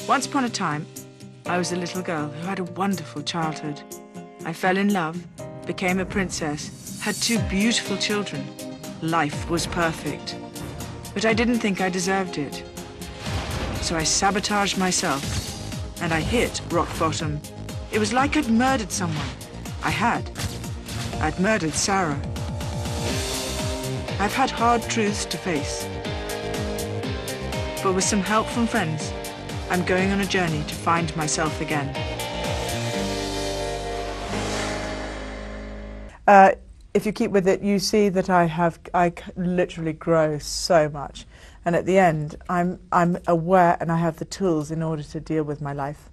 Once upon a time, I was a little girl who had a wonderful childhood. I fell in love, became a princess, had 2 beautiful children. Life was perfect. But I didn't think I deserved it. So I sabotaged myself, and I hit rock bottom. It was like I'd murdered someone. I'd murdered Sarah. I've had hard truths to face. But with some help from friends, I'm going on a journey to find myself again. If you keep with it, you see that I literally grow so much. And at the end, I'm aware and I have the tools in order to deal with my life.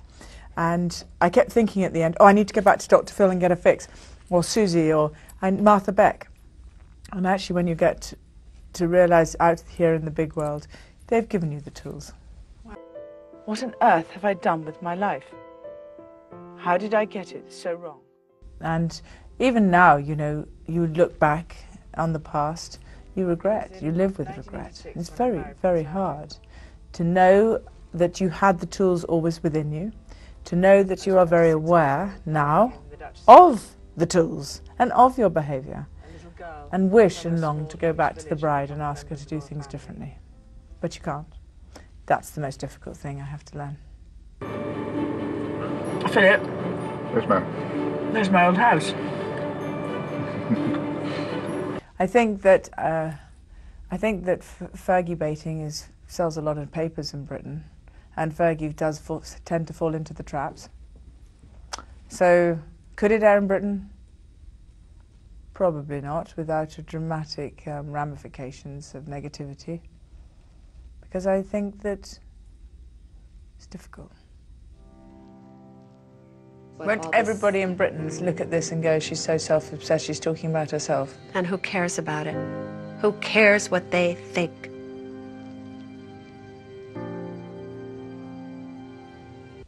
And I kept thinking at the end, oh, I need to go back to Dr. Phil and get a fix, or Susie, or Martha Beck. And actually, when you get to realise out here in the big world, they've given you the tools. What on earth have I done with my life? How did I get it so wrong? And even now, you know, you look back on the past, you regret, you live with regret. It's very, very hard to know that you had the tools always within you, to know that you are very aware now of the tools and of your behaviour, and wish and long to go back to the bride and ask her to do things differently. But you can't. That's the most difficult thing I have to learn. Philip. Yes, ma'am. There's my old house. I think that Fergie baiting sells a lot of papers in Britain, and Fergie does tend to fall into the traps. So, could it air in Britain? Probably not, without a dramatic ramifications of negativity, because I think that it's difficult. Won't everybody in Britain look at this and go, she's so self-obsessed, she's talking about herself? And who cares about it? Who cares what they think?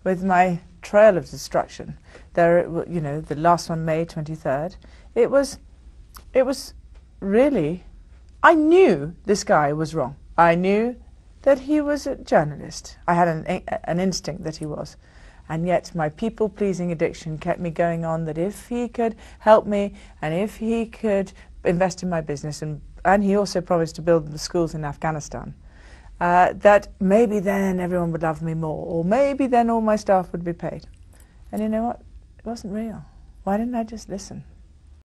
With my trail of destruction, you know, the last one, May 23rd, it was really, I knew this guy was wrong. I knew that he was a journalist. I had an instinct that he was. And yet my people-pleasing addiction kept me going on, that if he could help me and if he could invest in my business, and he also promised to build the schools in Afghanistan, that maybe then everyone would love me more, or maybe then all my staff would be paid. And you know what? It wasn't real. Why didn't I just listen?